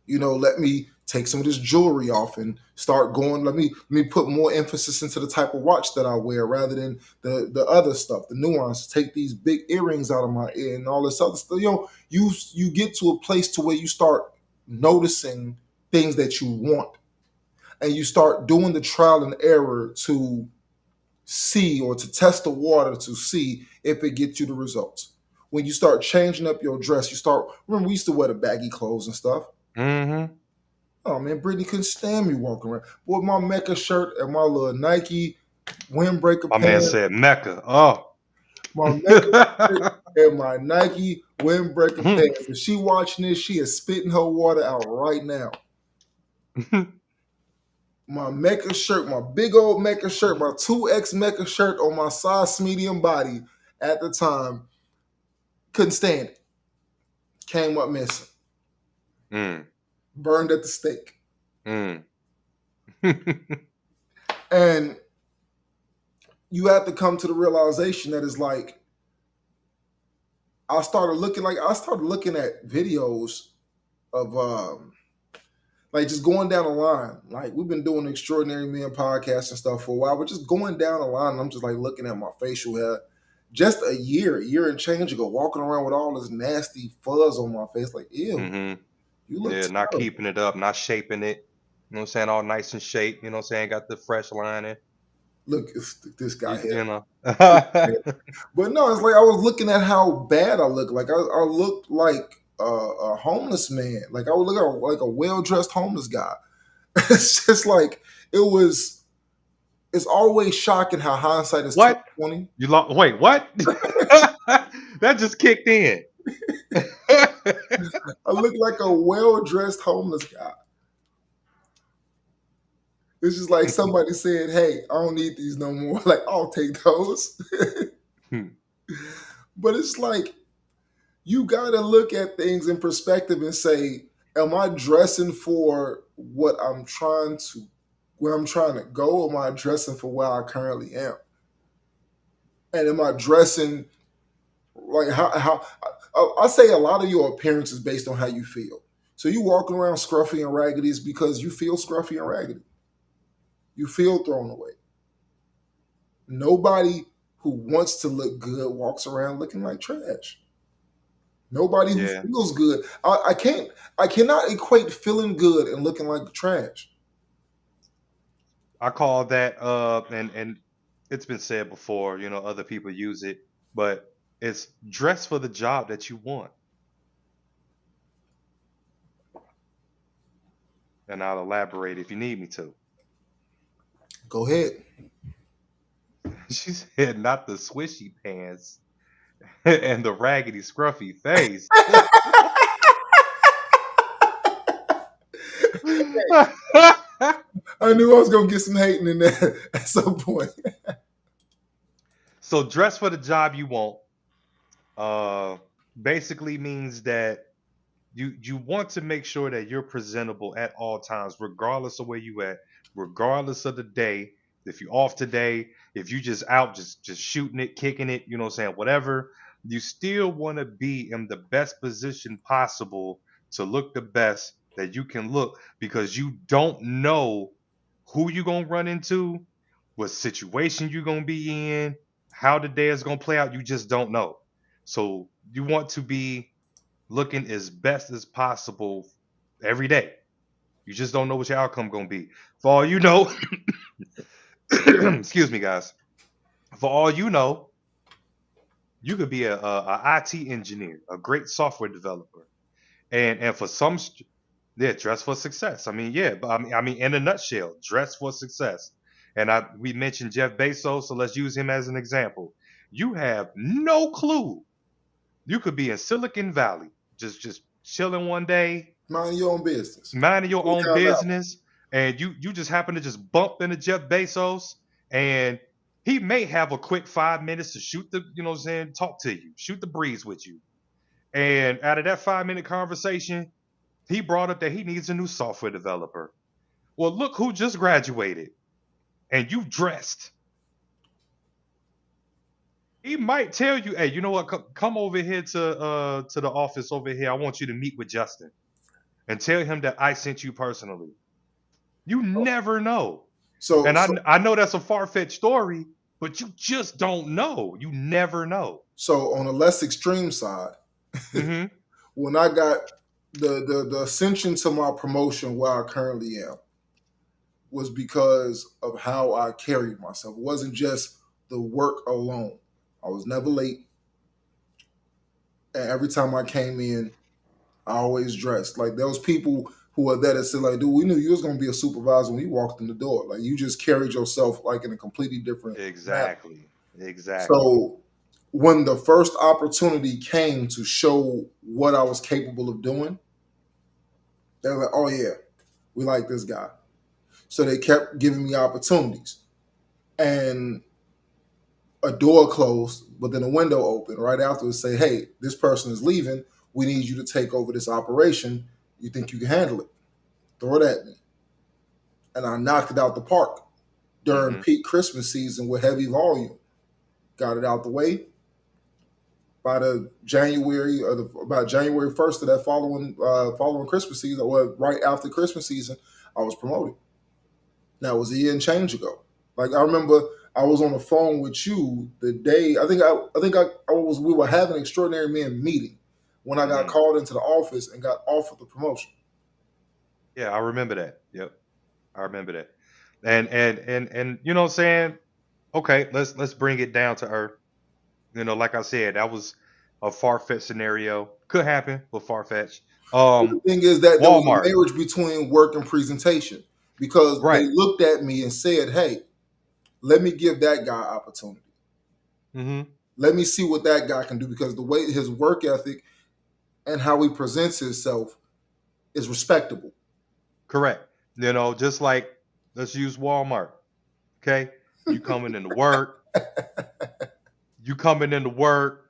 Let me take some of this jewelry off and start going. Let me put more emphasis into the type of watch that I wear rather than the other stuff, the nuance. Take these big earrings out of my ear and all this other stuff. You get to a place to where you start noticing things that you want, and you start doing the trial and error to see or to test the water to see if it gets you the results. When you start changing up your dress, remember we used to wear the baggy clothes and stuff. Mm-hmm. Oh man, Brittany couldn't stand me walking around. Boy, my Mecca shirt and my little Nike windbreaker My man pants, said Mecca. Oh. my Mecca shirt and my Nike windbreaker pants. If she watching this, she is spitting her water out right now. My Mecca shirt, my big old Mecca shirt, my 2X Mecca shirt on my size medium body at the time, couldn't stand it. Came up missing. Mm. Burned at the stake. Mm. And you have to come to the realization that it's like, I started looking at videos of like just going down the line. Like we've been doing the Extraordinary Men podcast and stuff for a while, but just going down the line, and I'm just like looking at my facial hair. Just a year and change ago, walking around with all this nasty fuzz on my face, like ew, Mm-hmm. you look Yeah, not terrible. keeping it up, not shaping it. You know what I'm saying? All nice and shape. You know what I'm saying? Got the fresh lining. Look, this guy here. You know. But no, it's like I was looking at how bad I look. Like I looked like a homeless man. Like I would look like a well dressed homeless guy. It's just like it was. It's always shocking how hindsight is What? 2020. You lost? Wait, what? That just kicked in. I look like a well dressed homeless guy. It's just like somebody said, "Hey, I don't need these no more." Like I'll take those. But it's like you got to look at things in perspective and say, am I dressing for where I'm trying to go? Or am I dressing for where I currently am? And am I dressing like how I say a lot of your appearance is based on how you feel. So you walking around scruffy and raggedy is because you feel scruffy and raggedy. You feel thrown away. Nobody who wants to look good walks around looking like trash. Nobody who Yeah, feels good. I cannot equate feeling good and looking like trash. I call that and it's been said before, you know, other people use it, but it's dress for the job that you want. And I'll elaborate if you need me to. Go ahead. She said not the swishy pants and the raggedy scruffy face. I knew I was gonna get some hating in there at some point. So dress for the job you want. Uh, basically means that you want to make sure that you're presentable at all times, regardless of where you at, regardless of the day. If you're off today, if you just out just shooting it, kicking it, you know what I'm saying, whatever, you still want to be in the best position possible to look the best that you can look, because you don't know who you're gonna run into, what situation you're gonna be in, how the day is gonna play out. You just don't know. So you want to be looking as best as possible every day. You just don't know what your outcome gonna be. For all you know, excuse me, guys. For all you know, you could be a IT engineer, a great software developer, and for some, yeah, dress for success. I mean, yeah, but I mean, in a nutshell, dress for success. And we mentioned Jeff Bezos, so let's use him as an example. You have no clue. You could be in Silicon Valley, just chilling one day, Mind your own business. minding your Go own down that. business, and you just happen to just bump into Jeff Bezos, and he may have a quick 5 minutes to shoot the, you know what I'm saying, talk to you, shoot the breeze with you. And out of that 5 minute conversation, he brought up that he needs a new software developer. Well, look who just graduated, and you dressed. He might tell you, hey, you know what? Come over here to the office over here. I want you to meet with Justin and tell him that I sent you personally. You never know. So, And I know that's a far fetched story, but you just don't know. You never know. so on a less extreme side, Hmm. when I got the ascension to my promotion where I currently am was because of how I carried myself. It wasn't just the work alone. I was never late, and every time I came in, I always dressed. Like there was people who were there that said, like, dude, we knew you was gonna be a supervisor when you walked in the door. Like you just carried yourself like in a completely different manner. Exactly. Exactly. So when the first opportunity came to show what I was capable of doing, they were like, oh yeah, we like this guy. So they kept giving me opportunities. And a door closed, but then a window opened right afterwards. Say, hey, this person is leaving. We need you to take over this operation. You think you can handle it? Throw it at me. And I knocked it out the park during Hmm. peak Christmas season with heavy volume. Got it out the way. By the January or about January 1st of that following Christmas season, or right after Christmas season, I was promoted. That was a year and change ago. Like I remember I was on the phone with you the day I was we were having an extraordinary man meeting when I got Hmm. called into the office and got offered the promotion. Yeah, I remember that. Yep, I remember that. And you know what I'm saying? Okay, let's bring it down to earth. You know, like I said, that was a far fetched scenario. Could happen, but far fetched. But the thing is that there was a Walmart. marriage between work and presentation because they Right. looked at me and said, "Hey, let me give that guy opportunity. Hmm. Let me see what that guy can do because the way his work ethic and how he presents himself is respectable." Correct. You know, just like let's use Walmart. Okay, you coming into work. You coming into work.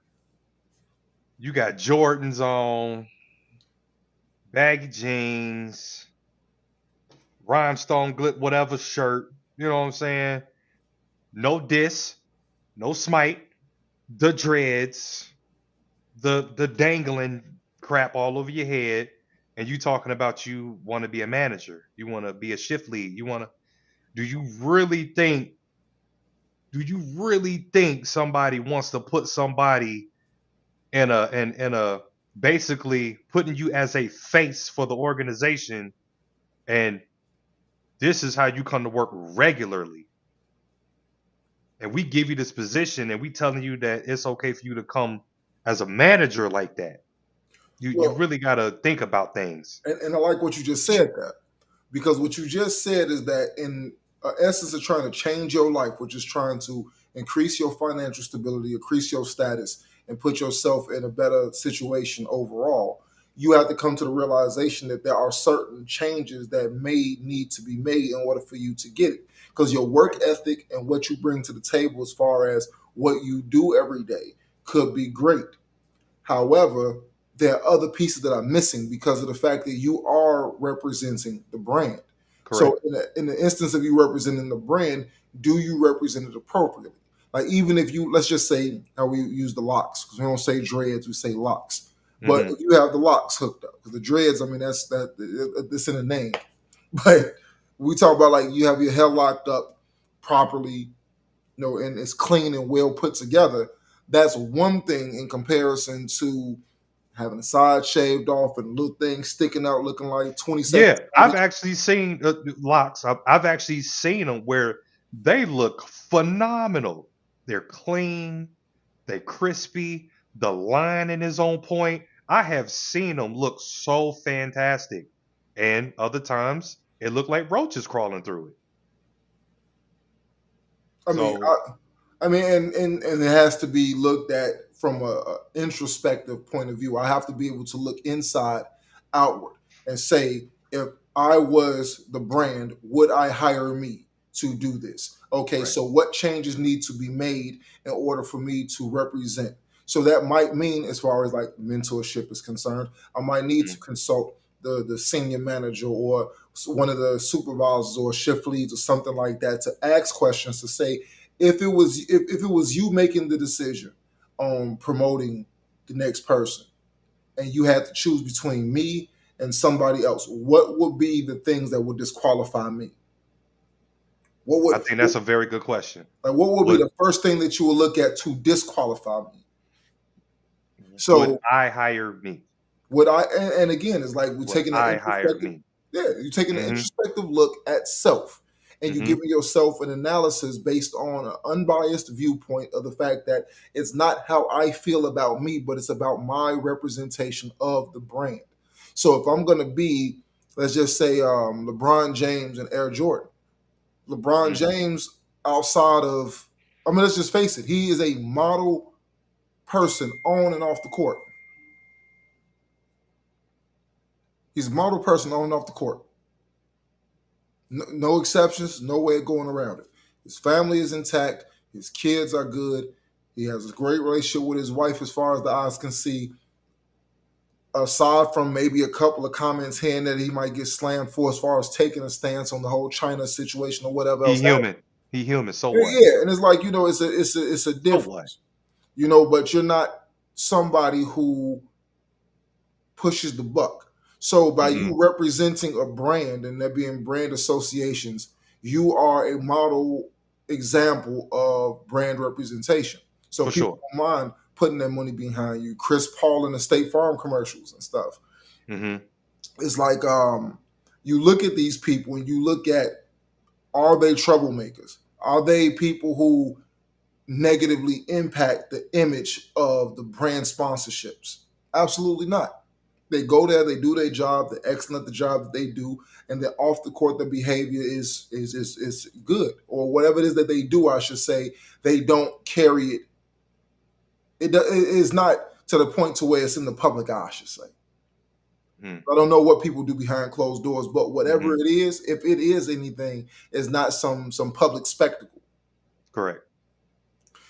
You got Jordans on, baggy jeans, rhinestone whatever shirt. You know what I'm saying? No diss, no smite, the dreads, the dangling crap all over your head, and you talking about you want to be a manager, you want to be a shift lead, you want to. Do you really think? Do you really think somebody wants to put somebody in a basically putting you as a face for the organization, and this is how you come to work regularly, and we give you this position and we telling you that it's okay for you to come as a manager like that? You Well, really got to think about things. and I like what you just said that because what you just said is that in essence of trying to change your life, which is trying to increase your financial stability, increase your status, and put yourself in a better situation overall, you have to come to the realization that there are certain changes that may need to be made in order for you to get it. Because your work ethic and what you bring to the table as far as what you do every day could be great. However, there are other pieces that are missing because of the fact that you are representing the brand. Correct. So, in the instance of you representing the brand, do you represent it appropriately? Like, even if you, let's just say, how we use the locks, because we don't say dreads, we say locks. But Mm-hmm. if you have the locks hooked up, because the dreads, I mean, it's in the name. But we talk about like you have your hair locked up properly, and it's clean and well put together. That's one thing in comparison to having the side shaved off and little things sticking out looking like 27 Yeah, I've actually seen locks. I've actually seen them where they look phenomenal. They're clean, they're crispy. The lining is on point. I have seen them look so fantastic, and other times it looked like roaches crawling through it. I mean, So and it has to be looked at from a introspective point of view. I have to be able to look inside, outward, and say, if I was the brand, would I hire me to do this? Okay, right. so what changes need to be made in order for me to represent? So that might mean, as far as like mentorship is concerned, I might need to consult the senior manager or one of the supervisors or shift leads or something like that to ask questions to say, if it was you making the decision on promoting the next person and you had to choose between me and somebody else, what would be the things that would disqualify me? What I would think that's a very good question. what would be Would the first thing that you would look at to disqualify me? would So I hire me? would I? And again, it's like we're Would taking an I hire introspective. me? Yeah, you're taking an Mm-hmm. introspective look at self, and you're Mm-hmm. giving yourself an analysis based on an unbiased viewpoint of the fact that it's not how I feel about me, but it's about my representation of the brand. So if I'm going to be, let's just say, LeBron James and Air Jordan, LeBron Mm-hmm. James outside of, I mean, let's just face it, he is a model person on and off the court. He's a model person on and off the court. No exceptions, no way of going around it. His family is intact. His kids are good. He has a great relationship with his wife as far as the eyes can see. Aside from maybe a couple of comments here and there that he might get slammed for as far as taking a stance on the whole China situation or whatever He else. human. He human. So what? Yeah, and it's like, it's a So what? difference. But you're not somebody who pushes the buck. So by Mm-hmm. you representing a brand and there being brand associations, you are a model example of brand representation. So For people sure. don't mind putting their money behind you. Chris Paul in the State Farm commercials and stuff. Mm-hmm. It's like you look at these people and you look at, are they troublemakers? Are they people who negatively impact the image of the brand sponsorships? Absolutely not. They go there, they do their job, they're excellent at the job that they do, and then off the court, the behavior is good, or whatever it is that they do. I should say they don't carry it. It is not to the point to where it's in the public eye. I should say. Mm. I don't know what people do behind closed doors, but whatever Mm-hmm. it is, if it is anything, it's not some public spectacle. Correct.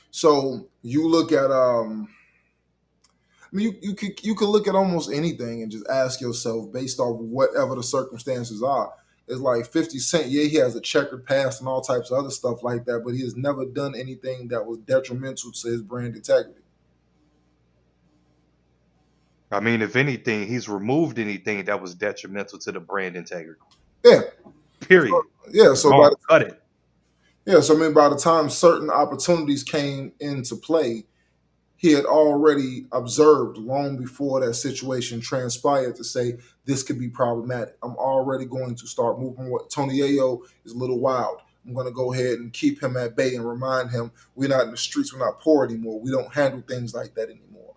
So you look at I mean, you could look at almost anything and just ask yourself based off whatever the circumstances are. It's like 50 Cent, yeah, he has a checkered past and all types of other stuff like that, but he has never done anything that was detrimental to his brand integrity. I mean, if anything, he's removed anything that was detrimental to the brand integrity. Yeah, Period. yeah. It's gone. Cut it. So I mean, by the time certain opportunities came into play, he had already observed long before that situation transpired to say this could be problematic. I'm already going to start moving. What Tony Ayo is a little wild. I'm going to go ahead and keep him at bay and remind him we're not in the streets, we're not poor anymore. We don't handle things like that anymore.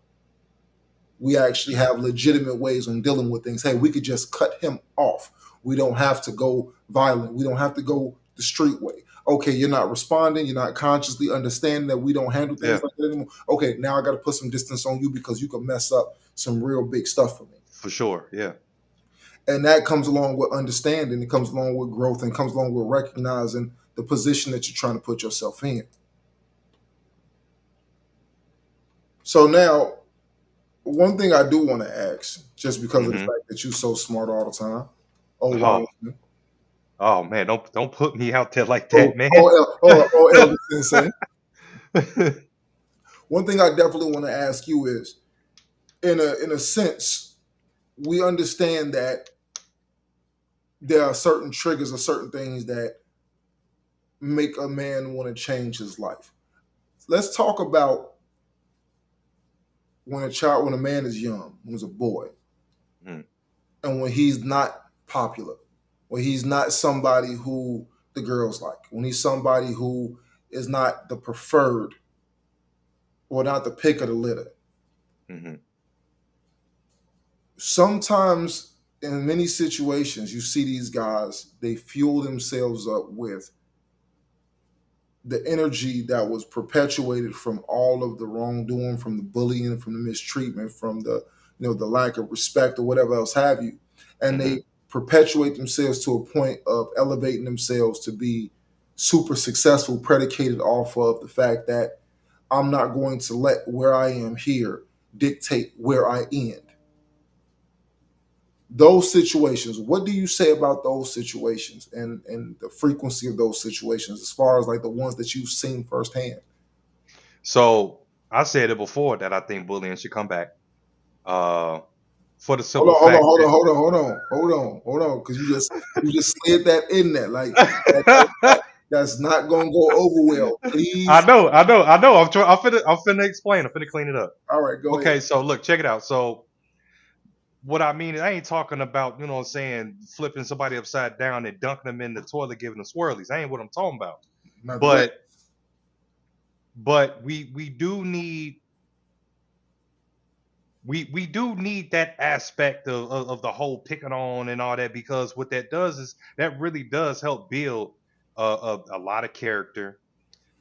We actually have legitimate ways on dealing with things. Hey, we could just cut him off. We don't have to go violent. We don't have to go the street way. Okay, you're not responding. You're not consciously understanding that we don't handle things Yeah. like that anymore. Okay, now I got to put some distance on you because you can mess up some real big stuff for me. For sure. Yeah. And that comes along with understanding. It comes along with growth, and comes along with recognizing the position that you're trying to put yourself in. So now, one thing I do want to ask, just because of the Hmm. fact that you're so smart all the time. Oh Oh, wow. oh man, don't put me out there like Oh, that, man. Elder Sensei. One thing I definitely want to ask you is, in a sense, we understand that there are certain triggers or certain things that make a man want to change his life. Let's talk about when a man is young, when he's a boy, Mhm. and when he's not popular, when he's not somebody who the girls like, when he's somebody who is not the preferred or not the pick of the litter. Mhm. Sometimes in many situations you see these guys, they fuel themselves up with the energy that was perpetuated from all of the wrongdoing, from the bullying, from the mistreatment, from the the lack of respect or whatever else have you, and Mhm. they perpetuate themselves to a point of elevating themselves to be super successful, predicated off of the fact that I'm not going to let where I am here dictate where I end. Those situations, what do you say about those situations and the frequency of those situations as far as like the ones that you've seen firsthand? So I said it before that I think bullying should come back. Uh, for the Hold simple on, hold on, fact hold on, hold on, hold on, hold on, hold on, because you just slid that in there like that, that. that's not gonna go over well. I Please, know, I know, I know. I'm finna explain. I'm finna clean it up. all right, go ahead. Okay, so look, check it out. So what I mean is, I ain't talking about, what I'm saying, flipping somebody upside down and dunking them in the toilet, giving them swirlies. That ain't what I'm talking about. Not the But we do need we do need that aspect of the whole picking on and all that, because what that does is that really does help build a lot of character.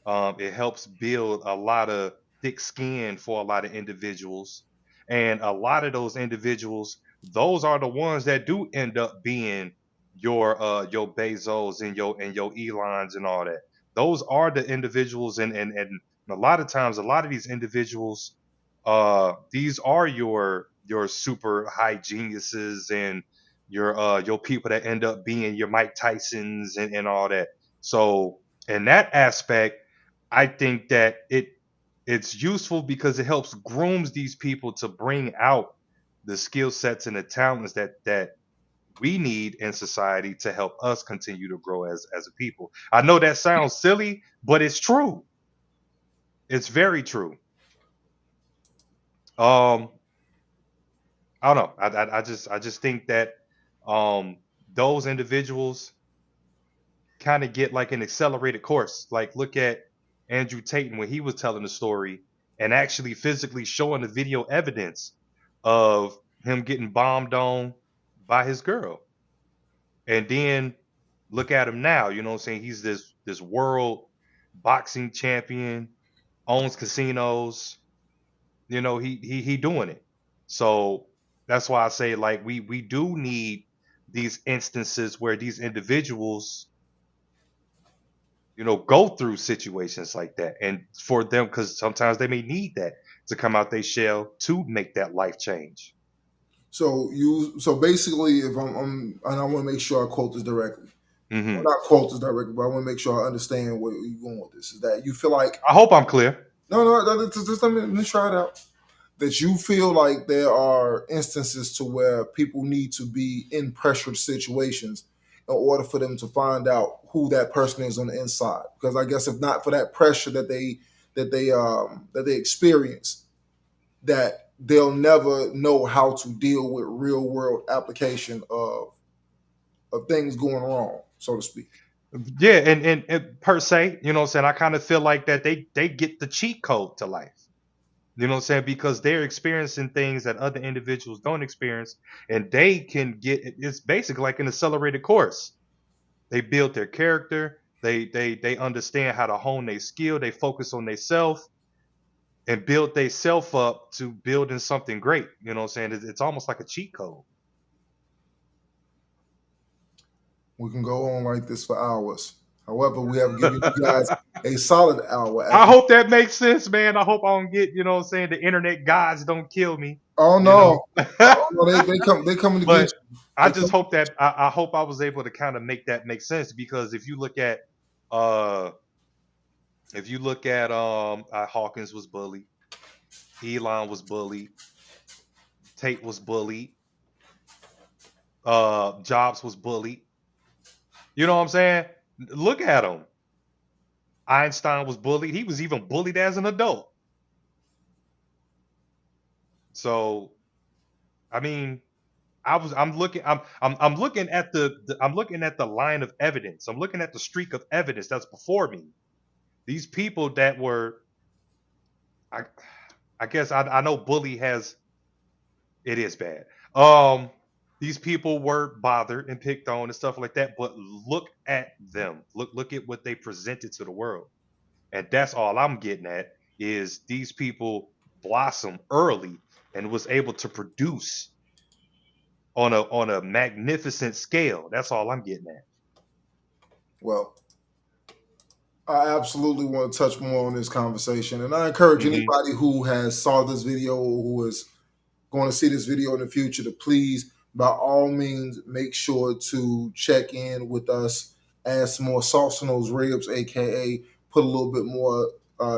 It helps build a lot of thick skin for a lot of individuals, and a lot of those individuals, those are the ones that do end up being your Bezos and your Elons and all that. Those are the individuals, and a lot of times, a lot of these individuals, these are your super high geniuses and your people that end up being your Mike Tysons and all that. So in that aspect, I think that it's useful because it helps grooms these people to bring out the skill sets and the talents that we need in society to help us continue to grow as a people. I know that sounds silly, but it's true. It's very true. Um, I don't know. I just think that um those individuals kind of get like an accelerated course. Like look at Andrew Tate when he was telling the story and actually physically showing the video evidence of him getting bombed on by his girl. And then look at him now, you know what I'm saying? He's this world boxing champion, owns casinos, he doing it. So that's why I say like we do need these instances where these individuals go through situations like that. And for them, because sometimes they may need that to come out their shell to make that life change. So basically, if and I want to make sure I quote this directly. Well, Hmm. not quote this directly, but I want to make sure I understand where you're going with this. Is that you feel like I hope I'm clear. no, just let me try it out. That you feel like there are instances to where people need to be in pressured situations in order for them to find out who that person is on the inside. Because I guess if not for that pressure that they experience, that they'll never know how to deal with real world application of things going wrong, so to speak. Yeah, and per se, what I'm saying, I kind of feel like that they get the cheat code to life. You know what I'm saying? Because they're experiencing things that other individuals don't experience, and they can get it's basically like an accelerated course. They build their character, they understand how to hone their skill, they focus on themselves, and build themselves up to building something great. You know what I'm saying? It's almost like a cheat code. We can go on like this for hours. However, we have given you guys a solid hour. I hope that makes sense, man. I hope I don't get, you know what I'm saying, the internet gods don't kill me, Oh you know. no, oh, no, they coming to get But you. I just hope that I hope I was able to kind of make that make sense, because uh if you look at Hawkins was bullied, Elon was bullied, Tate was bullied, Jobs was bullied. You know what I'm saying? Look at him. Einstein was bullied. He was even bullied as an adult. So, I mean, I'm looking at I'm looking at the line of evidence. I'm looking at the streak of evidence that's before me. These people that were, I I guess I know bully has, it is bad. These people were bothered and picked on and stuff like that, but look at them. Look at what they presented to the world. And that's all I'm getting at, is these people blossom early and was able to produce on a magnificent scale. That's all I'm getting at. Well, I absolutely want to touch more on this conversation, and I encourage Mm-hmm. anybody who has saw this video or who is going to see this video in the future to please, by all means, make sure to check in with us, add some more sauce on those ribs, aka put a little bit more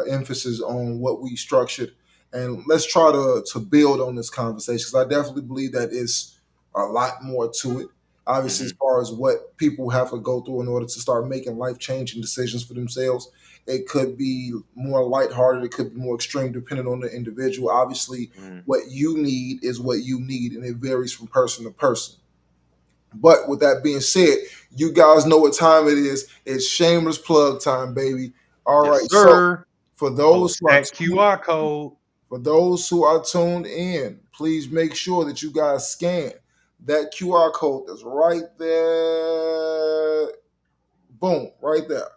emphasis on what we structured, and let's try to build on this conversation, because I definitely believe that it's a lot more to it. Obviously, as Mm-hmm. far as what people have to go through in order to start making life changing decisions for themselves, it could be more lighthearted, it could be more extreme, depending on the individual. Obviously, Mm-hmm. what you need is what you need, and it varies from person to person. But with that being said, you guys know what time it is. It's shameless plug time, baby. All Yes, right. So sir. for those Post who are that QR code. tuned in, please make sure that you guys scan that QR code that's right there. Boom, right there.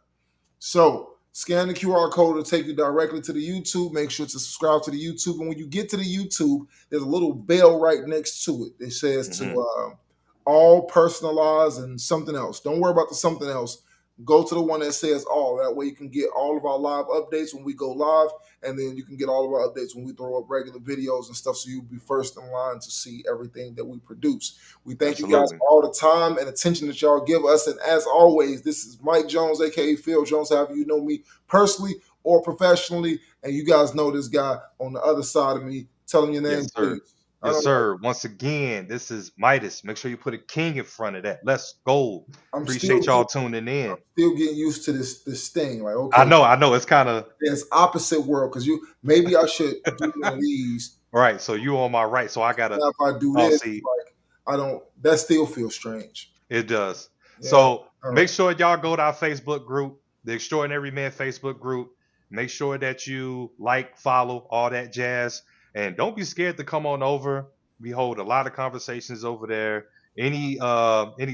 So scan the QR code to take you directly to the YouTube. Make sure to subscribe to the YouTube. And when you get to the YouTube, there's a little bell right next to it. It says Mm-hmm. to all personalized and something else. Don't worry about the something else. Go to the one that says all. That way you can get all of our live updates when we go live, and then you can get all of our updates when we throw up regular videos and stuff, so you'll be first in line to see everything that we produce. We thank you guys Absolutely. for all the time and attention that y'all give us. And as always, this is Mike Jones, aka Phil Jones, however you know me personally or professionally. And you guys know this guy on the other side of me. Tell him your name, Yes, sir. please. I Yes, don't know. sir. Once again, this is Midas. Make sure you put a king in front of that. Let's go. I'm still Appreciate getting, y'all tuning in. still getting used to this thing. Like, I okay, know, I know. It's kind of there's opposite world, because you maybe I should do one of these. right. So you on my right. So I gotta. Now, if I do Oh, this, see, like I don't. That still feels strange. it does. Yeah. So All make right. sure y'all go to our Facebook group, the Extraordinary Man Facebook group. Make sure that you like, follow, all that jazz, and don't be scared to come on over. We hold a lot of conversations over there. Any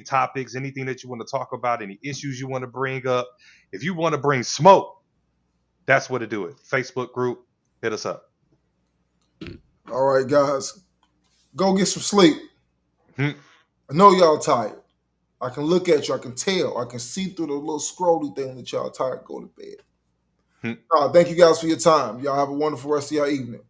topics, anything that you want to talk about, any issues you want to bring up. If you want to bring smoke, that's what to do it. Facebook group, hit us up. All right, guys, go get some sleep. Hmm. I know y'all tired. I can look at you. I can tell. I can see through the little scrolly thing that y'all tired. Go to bed. Hmm. Thank you guys for your time. Y'all have a wonderful rest of your evening.